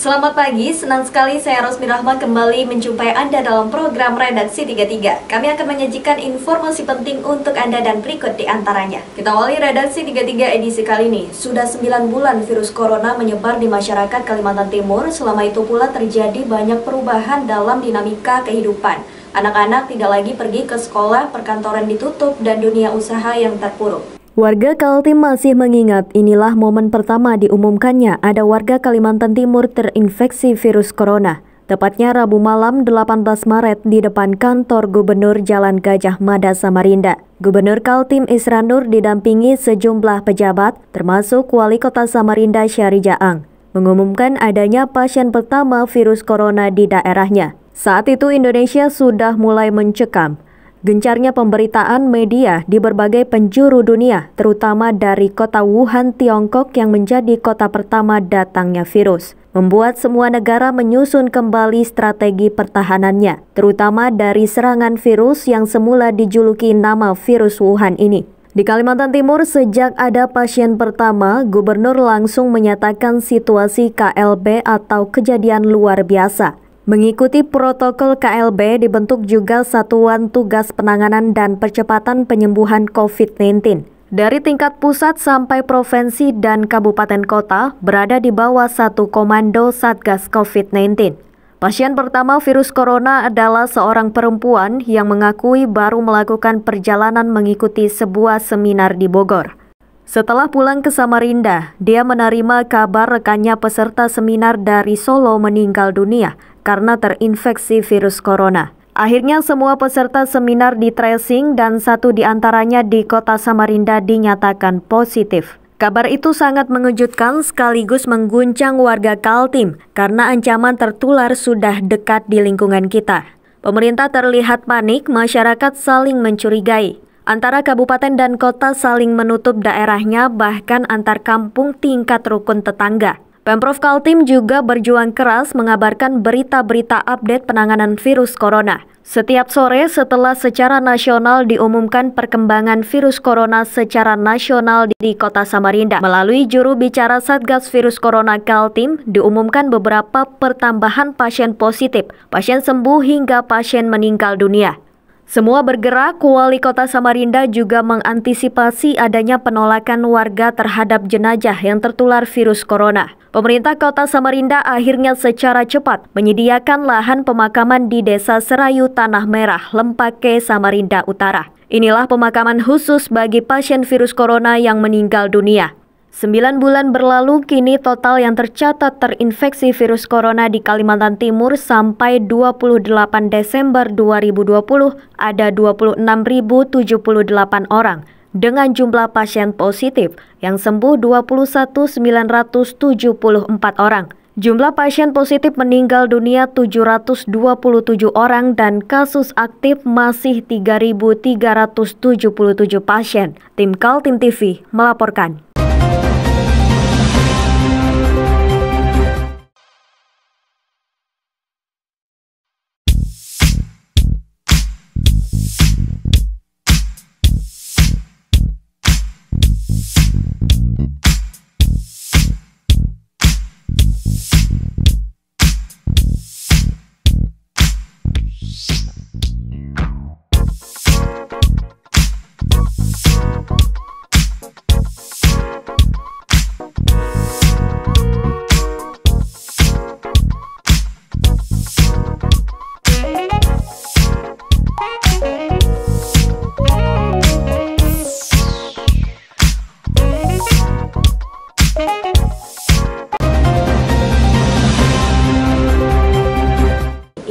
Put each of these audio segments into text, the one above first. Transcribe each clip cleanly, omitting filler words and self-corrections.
Selamat pagi, senang sekali saya Rosmi Rahma kembali menjumpai Anda dalam program Redaksi 33. Kami akan menyajikan informasi penting untuk Anda dan berikut di antaranya. Kita awali Redaksi 33 edisi kali ini. Sudah 9 bulan virus corona menyebar di masyarakat Kalimantan Timur, selama itu pula terjadi banyak perubahan dalam dinamika kehidupan. Anak-anak tidak lagi pergi ke sekolah, perkantoran ditutup, dan dunia usaha yang terpuruk. Warga Kaltim masih mengingat inilah momen pertama diumumkannya ada warga Kalimantan Timur terinfeksi virus corona. Tepatnya Rabu malam 18 Maret di depan kantor Gubernur Jalan Gajah Mada Samarinda. Gubernur Kaltim Isra Nur didampingi sejumlah pejabat termasuk Wali Kota Samarinda Syahri Jaang mengumumkan adanya pasien pertama virus corona di daerahnya. Saat itu Indonesia sudah mulai mencekam. Gencarnya pemberitaan media di berbagai penjuru dunia, terutama dari kota Wuhan, Tiongkok yang menjadi kota pertama datangnya virus, membuat semua negara menyusun kembali strategi pertahanannya, terutama dari serangan virus yang semula dijuluki nama virus Wuhan ini. Di Kalimantan Timur, sejak ada pasien pertama, Gubernur langsung menyatakan situasi KLB atau kejadian luar biasa. Mengikuti protokol KLB dibentuk juga Satuan Tugas Penanganan dan Percepatan Penyembuhan COVID-19. Dari tingkat pusat sampai provinsi dan kabupaten kota berada di bawah satu komando Satgas COVID-19. Pasien pertama virus corona adalah seorang perempuan yang mengakui baru melakukan perjalanan mengikuti sebuah seminar di Bogor. Setelah pulang ke Samarinda, dia menerima kabar rekannya peserta seminar dari Solo meninggal dunia karena terinfeksi virus corona. Akhirnya semua peserta seminar di tracing dan satu di antaranya di kota Samarinda dinyatakan positif. Kabar itu sangat mengejutkan sekaligus mengguncang warga Kaltim karena ancaman tertular sudah dekat di lingkungan kita. Pemerintah terlihat panik, masyarakat saling mencurigai. Antara kabupaten dan kota saling menutup daerahnya, bahkan antar kampung tingkat rukun tetangga. Pemprov Kaltim juga berjuang keras mengabarkan berita-berita update penanganan virus corona. Setiap sore setelah secara nasional diumumkan perkembangan virus corona secara nasional di kota Samarinda, melalui juru bicara Satgas Virus Corona Kaltim, diumumkan beberapa pertambahan pasien positif, pasien sembuh hingga pasien meninggal dunia. Semua bergerak, Wali Kota Samarinda juga mengantisipasi adanya penolakan warga terhadap jenazah yang tertular virus corona. Pemerintah Kota Samarinda akhirnya secara cepat menyediakan lahan pemakaman di Desa Serayu Tanah Merah, Lempake, Samarinda Utara. Inilah pemakaman khusus bagi pasien virus corona yang meninggal dunia. 9 bulan berlalu, kini total yang tercatat terinfeksi virus corona di Kalimantan Timur sampai 28 Desember 2020 ada 26.078 orang dengan jumlah pasien positif yang sembuh 21.974 orang. Jumlah pasien positif meninggal dunia 727 orang dan kasus aktif masih 3.377 pasien. Tim Kaltim TV melaporkan.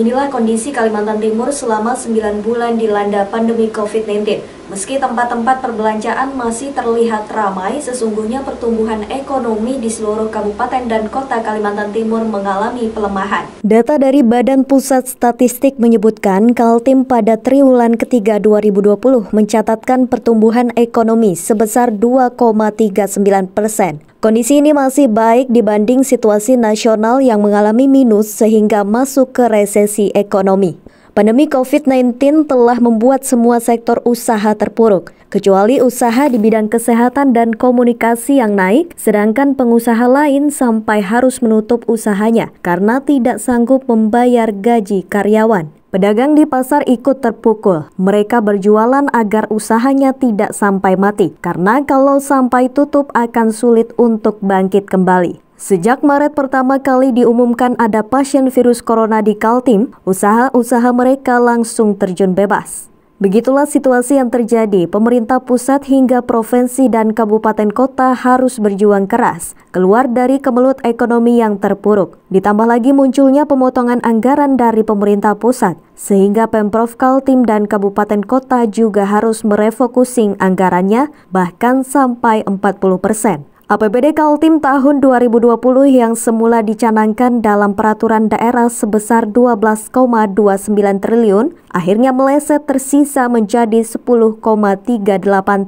Inilah kondisi Kalimantan Timur selama 9 bulan dilanda pandemi COVID-19. Meski tempat-tempat perbelanjaan masih terlihat ramai, sesungguhnya pertumbuhan ekonomi di seluruh kabupaten dan kota Kalimantan Timur mengalami pelemahan. Data dari Badan Pusat Statistik menyebutkan Kaltim pada triwulan ketiga 2020 mencatatkan pertumbuhan ekonomi sebesar 2,39%. Kondisi ini masih baik dibanding situasi nasional yang mengalami minus sehingga masuk ke resesi ekonomi. Pandemi COVID-19 telah membuat semua sektor usaha terpuruk, kecuali usaha di bidang kesehatan dan komunikasi yang naik, sedangkan pengusaha lain sampai harus menutup usahanya karena tidak sanggup membayar gaji karyawan. Pedagang di pasar ikut terpukul. Mereka berjualan agar usahanya tidak sampai mati, karena kalau sampai tutup akan sulit untuk bangkit kembali. Sejak Maret pertama kali diumumkan ada pasien virus corona di Kaltim, usaha-usaha mereka langsung terjun bebas. Begitulah situasi yang terjadi. Pemerintah pusat hingga provinsi dan kabupaten kota harus berjuang keras keluar dari kemelut ekonomi yang terpuruk. Ditambah lagi munculnya pemotongan anggaran dari pemerintah pusat, sehingga Pemprov Kaltim dan kabupaten kota juga harus merefocusing anggarannya bahkan sampai 40%. APBD Kaltim tahun 2020 yang semula dicanangkan dalam peraturan daerah sebesar 12,29 triliun, akhirnya meleset tersisa menjadi 10,38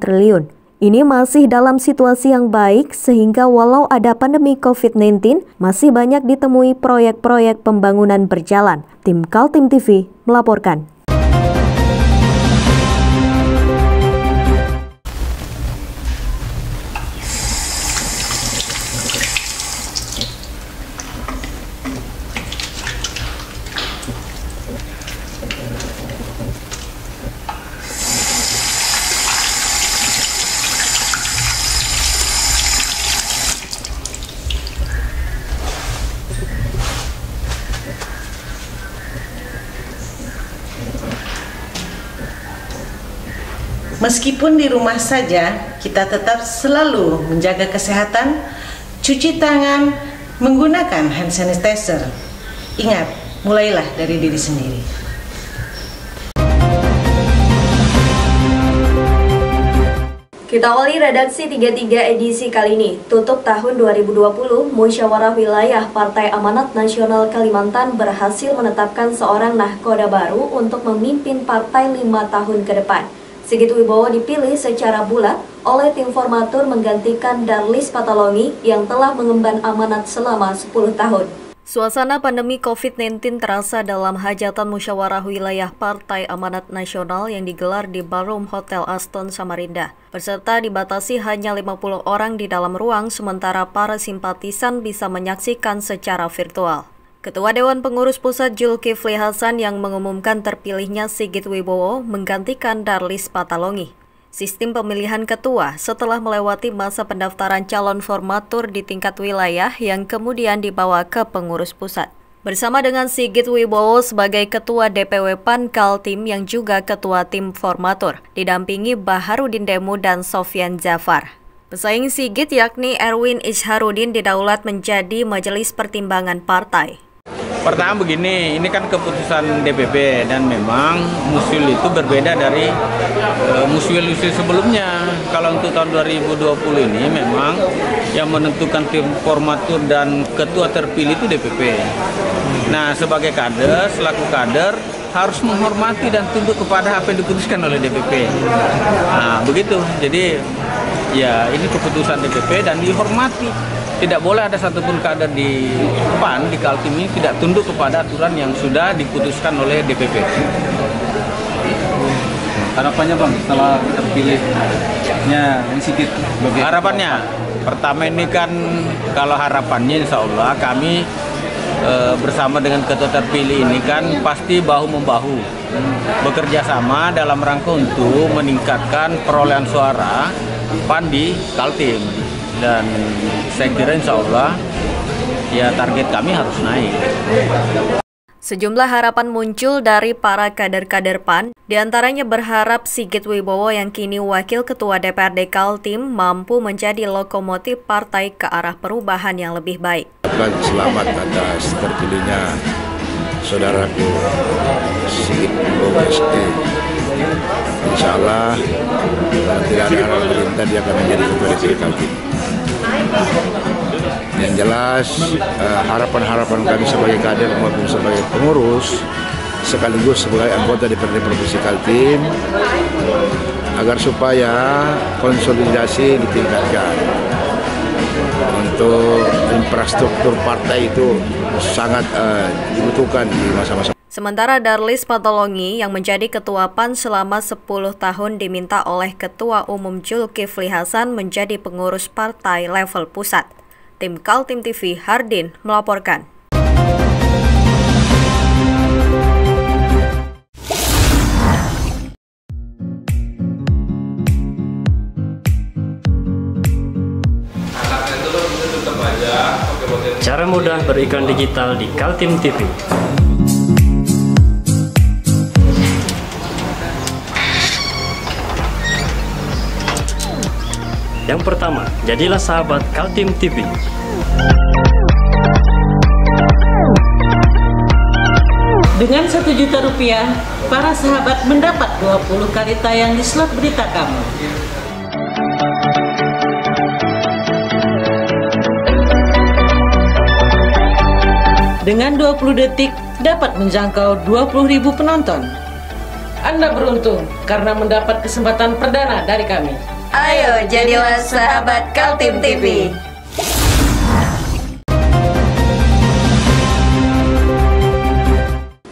triliun. Ini masih dalam situasi yang baik sehingga walau ada pandemi COVID-19, masih banyak ditemui proyek-proyek pembangunan berjalan. Tim Kaltim TV melaporkan. Meskipun di rumah saja, kita tetap selalu menjaga kesehatan, cuci tangan, menggunakan hand sanitizer. Ingat, mulailah dari diri sendiri. Kita awali redaksi 33 edisi kali ini. Tutup tahun 2020, Musyawarah Wilayah Partai Amanat Nasional Kalimantan berhasil menetapkan seorang nahkoda baru untuk memimpin partai 5 tahun ke depan. Sigit Wibowo dipilih secara bulat oleh tim formatur menggantikan Darlis Patalongi yang telah mengemban amanat selama 10 tahun. Suasana pandemi COVID-19 terasa dalam hajatan musyawarah wilayah Partai Amanat Nasional yang digelar di Ballroom Hotel Aston Samarinda. Peserta dibatasi hanya 50 orang di dalam ruang, sementara para simpatisan bisa menyaksikan secara virtual. Ketua Dewan Pengurus Pusat Zulkifli Hasan yang mengumumkan terpilihnya Sigit Wibowo menggantikan Darlis Patalongi. Sistem pemilihan ketua setelah melewati masa pendaftaran calon formatur di tingkat wilayah yang kemudian dibawa ke pengurus pusat. Bersama dengan Sigit Wibowo sebagai Ketua DPW PAN Kaltim yang juga Ketua Tim Formatur, didampingi Baharudin Demu dan Sofyan Jafar. Pesaing Sigit yakni Erwin Isharudin didaulat menjadi Majelis Pertimbangan Partai. Pertama begini, ini kan keputusan DPP dan memang musyul itu berbeda dari musyul-musyul sebelumnya. Kalau untuk tahun 2020 ini memang yang menentukan tim formatur dan ketua terpilih itu DPP. Nah, sebagai kader, selaku kader harus menghormati dan tunduk kepada apa yang diputuskan oleh DPP. Nah, begitu. Jadi ya ini keputusan DPP dan dihormati. Tidak boleh ada satupun kader di PAN, di Kaltim ini tidak tunduk kepada aturan yang sudah diputuskan oleh DPP. Harapannya Bang, setelah terpilihnya Sigit? Harapannya, pertama ini kan kalau harapannya insya Allah kami bersama dengan ketua terpilih ini kan pasti bahu-membahu bekerja sama dalam rangka untuk meningkatkan perolehan suara PAN di Kaltim. Dan saya kira insya Allah ya target kami harus naik. Sejumlah harapan muncul dari para kader-kader PAN, diantaranya berharap Sigit Wibowo yang kini Wakil Ketua DPRD Kaltim mampu menjadi lokomotif partai ke arah perubahan yang lebih baik. Selamat atas terpilihnya saudaraku Sigit Wibowo ST. Insya Allah tidak ada hal pemerintah dia akan menjadi ketua DPRD Kaltim. Yang jelas harapan-harapan kami sebagai kader maupun sebagai pengurus sekaligus sebagai anggota DPRD Provinsi Kaltim agar supaya konsolidasi ditingkatkan. Untuk infrastruktur partai itu sangat dibutuhkan di masa-masa. Sementara Darlis Patolongi yang menjadi Ketua PAN selama 10 tahun diminta oleh Ketua Umum Zulkifli Hasan menjadi pengurus partai level pusat. Tim Kaltim TV Hardin melaporkan. Cara mudah beriklan digital di Kaltim TV. Yang pertama, jadilah sahabat Kaltim TV. Dengan Rp1 juta, para sahabat mendapat 20 kali tayang di slot berita kamu. Dengan 20 detik dapat menjangkau 20.000 penonton. Anda beruntung karena mendapat kesempatan perdana dari kami. Ayo jadilah sahabat Kaltim TV.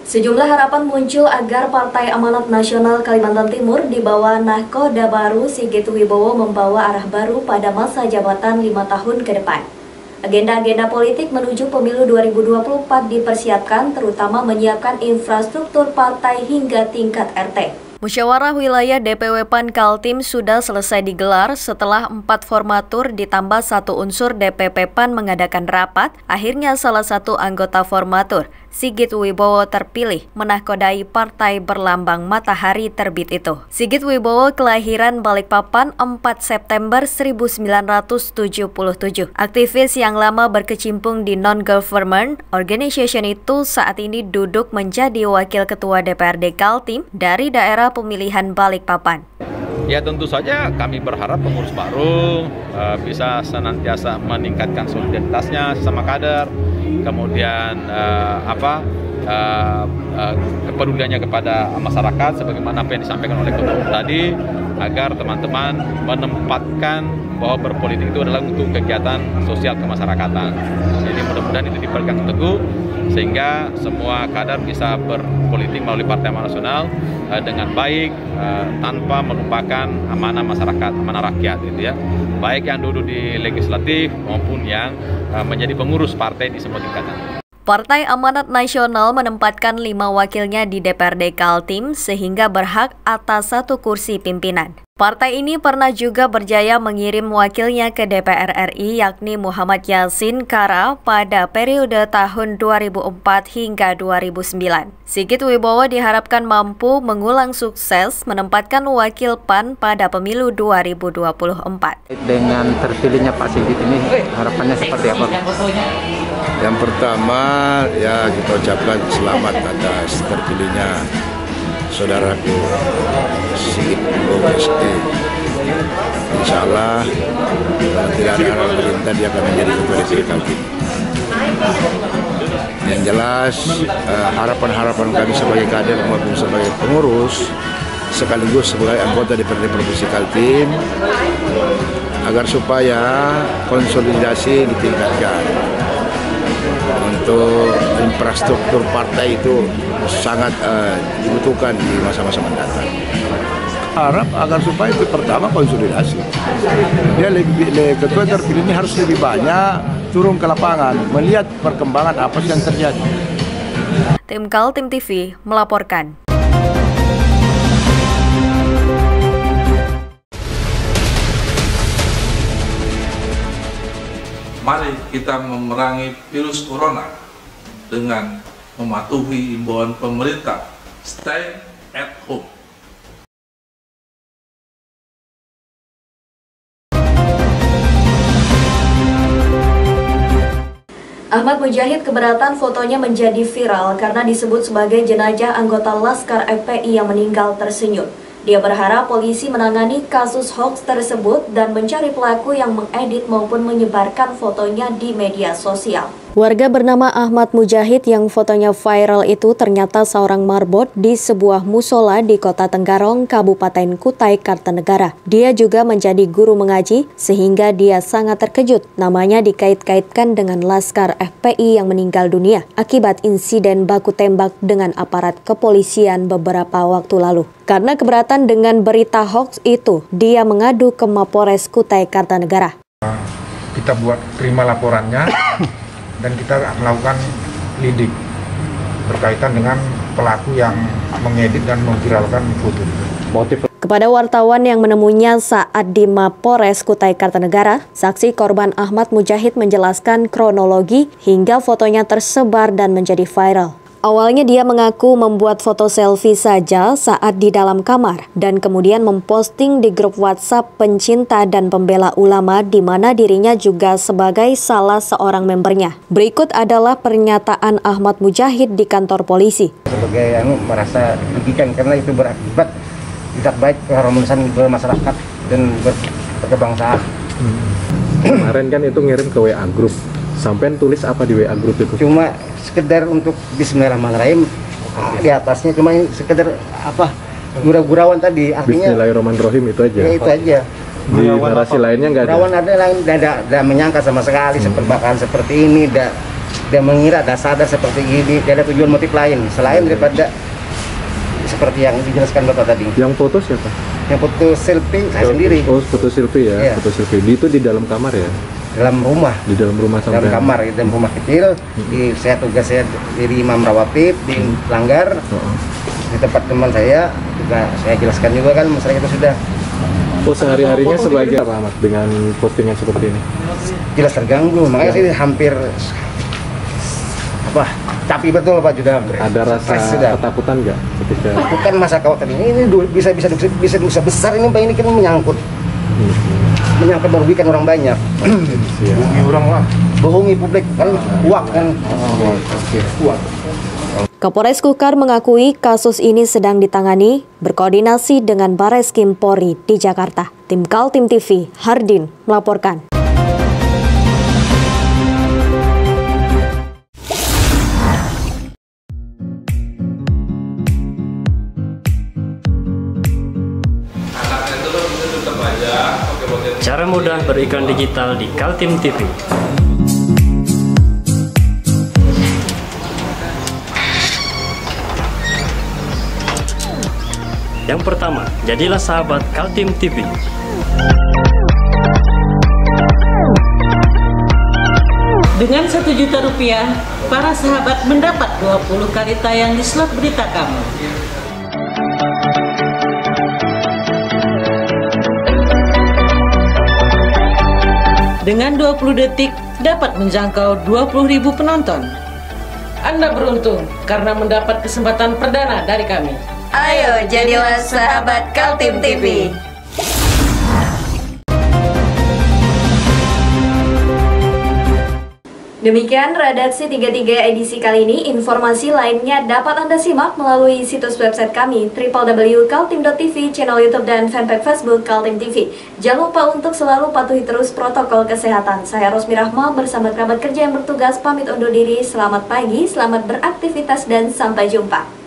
Sejumlah harapan muncul agar Partai Amanat Nasional Kalimantan Timur di bawah Nahkoda baru Sigit Wibowo membawa arah baru pada masa jabatan 5 tahun ke depan. Agenda-agenda politik menuju pemilu 2024 dipersiapkan, terutama menyiapkan infrastruktur partai hingga tingkat RT. Musyawarah Wilayah DPW PAN Kaltim sudah selesai digelar setelah 4 formatur ditambah 1 unsur DPP PAN mengadakan rapat. Akhirnya salah satu anggota formatur, Sigit Wibowo, terpilih menahkodai partai berlambang matahari terbit itu. Sigit Wibowo kelahiran Balikpapan 4 September 1977. Aktivis yang lama berkecimpung di non-government organization itu saat ini duduk menjadi Wakil Ketua DPRD Kaltim dari daerah pemilihan Balikpapan. Ya tentu saja kami berharap pengurus baru bisa senantiasa meningkatkan solidaritasnya sesama kader, kemudian kepeduliannya kepada masyarakat sebagaimana apa yang disampaikan oleh ketua umum tadi, agar teman-teman menempatkan bahwa berpolitik itu adalah untuk kegiatan sosial kemasyarakatan. Jadi mudah-mudahan itu dipegang teguh sehingga semua kader bisa berpolitik melalui Partai Amanat Nasional dengan baik, tanpa melupakan amanah masyarakat, amanah rakyat, gitu ya. Baik yang duduk di legislatif maupun yang menjadi pengurus partai di semua tingkatan. Partai Amanat Nasional menempatkan 5 wakilnya di DPRD Kaltim sehingga berhak atas 1 kursi pimpinan. Partai ini pernah juga berjaya mengirim wakilnya ke DPR RI yakni Muhammad Yasin Kara pada periode tahun 2004 hingga 2009. Sigit Wibowo diharapkan mampu mengulang sukses menempatkan wakil PAN pada pemilu 2024. Dengan terpilihnya Pak Sigit ini harapannya seperti apa? Yang pertama ya kita ucapkan selamat atas terpilihnya saudaraku Sigit Wibowo SE. Insya Allah kalau tidak ada arah pemerintah dia akan menjadi ketua DPRD Kaltim. Yang jelas harapan-harapan kami sebagai kader maupun sebagai pengurus sekaligus sebagai anggota DPRD Provinsi Kaltim agar supaya konsolidasi ditingkatkan. Untuk infrastruktur partai itu sangat dibutuhkan di masa-masa mendatang. Harap agar supaya itu pertama konsolidasi. Dia ketua terpilih ini harus lebih banyak turun ke lapangan, melihat perkembangan apa yang terjadi. Tim Kaltim TV melaporkan. Mari kita memerangi virus corona dengan mematuhi imbauan pemerintah, stay at home. Ahmad Mujahid keberatan fotonya menjadi viral karena disebut sebagai jenazah anggota Laskar FPI yang meninggal tersenyum. Dia berharap polisi menangani kasus hoax tersebut dan mencari pelaku yang mengedit maupun menyebarkan fotonya di media sosial. Warga bernama Ahmad Mujahid yang fotonya viral itu ternyata seorang marbot di sebuah musola di Kota Tenggarong, Kabupaten Kutai Kartanegara. Dia juga menjadi guru mengaji sehingga dia sangat terkejut. Namanya dikait-kaitkan dengan Laskar FPI yang meninggal dunia akibat insiden baku tembak dengan aparat kepolisian beberapa waktu lalu. Karena keberatan dengan berita hoax itu, dia mengadu ke Mapores Kutai Kartanegara. Kita buat terima laporannya dan kita melakukan lidik berkaitan dengan pelaku yang mengedit dan memviralkan foto. Kepada wartawan yang menemuinya saat di Mapores Kutai Kartanegara, saksi korban Ahmad Mujahid menjelaskan kronologi hingga fotonya tersebar dan menjadi viral. Awalnya dia mengaku membuat foto selfie saja saat di dalam kamar dan kemudian memposting di grup WhatsApp pencinta dan pembela ulama di mana dirinya juga sebagai salah seorang membernya. Berikut adalah pernyataan Ahmad Mujahid di kantor polisi. Sebagai merasa dirugikan karena itu berakibat tidak baik keharmonisan bermasyarakat dan berkebangsaan. Kemarin kan itu ngirim ke WA grup. Sampai tulis apa di WA grup itu? Cuma sekedar untuk Bismillahirrahmanirrahim di atasnya cuma sekedar apa gurau-gurauan tadi, artinya Bismillahirrahmanirrahim itu aja. Ya, itu aja. Di narasi lainnya nggak ada. Gurauan ada lain, tidak menyangka sama sekali seperti ini, tidak mengira, tidak sadar seperti ini, tidak ada tujuan motif lain selain daripada seperti yang dijelaskan Bapak tadi. Yang foto siapa? Yang foto selfie saya sendiri. Oh, foto selfie ya, foto selfie. Itu di dalam kamar ya? Dalam rumah. Di dalam rumah sampai. Dalam kamar, dalam rumah kecil. Saya tugas saya jadi imam rawatib di Langgar. Di tempat teman saya juga saya jelaskan juga kan masalah itu sudah. Oh, sehari-harinya sebagai apa Ahmad dengan postingan seperti ini? Jelas terganggu, makanya saya hampir tapi betul Pak sudah. Ada rasa ketakutan nggak ketika? Bukan masa khawatir ini bisa dosa besar ini Pak, ini kan menyangkut merugikan orang banyak. Bohongi orang lah. Bohongi publik kan uang kan. Kapolres Kukar mengakui kasus ini sedang ditangani berkoordinasi dengan Bareskrim Polri di Jakarta. Tim Kaltim TV, Hardin melaporkan. Cara mudah beriklan digital di Kaltim TV. Yang pertama, jadilah sahabat Kaltim TV. Dengan Rp1 juta, para sahabat mendapat 20 kali tayang di slot berita kamu. Dengan 20 detik dapat menjangkau 20.000 penonton. Anda beruntung karena mendapat kesempatan perdana dari kami. Ayo jadilah sahabat Kaltim TV. Demikian redaksi 33 edisi kali ini. Informasi lainnya dapat Anda simak melalui situs website kami www.kaltim.tv, channel YouTube dan fanpage Facebook Kaltim TV. Jangan lupa untuk selalu patuhi terus protokol kesehatan. Saya Rosmi Rahma bersama kerabat kerja yang bertugas pamit undur diri. Selamat pagi, selamat beraktivitas dan sampai jumpa.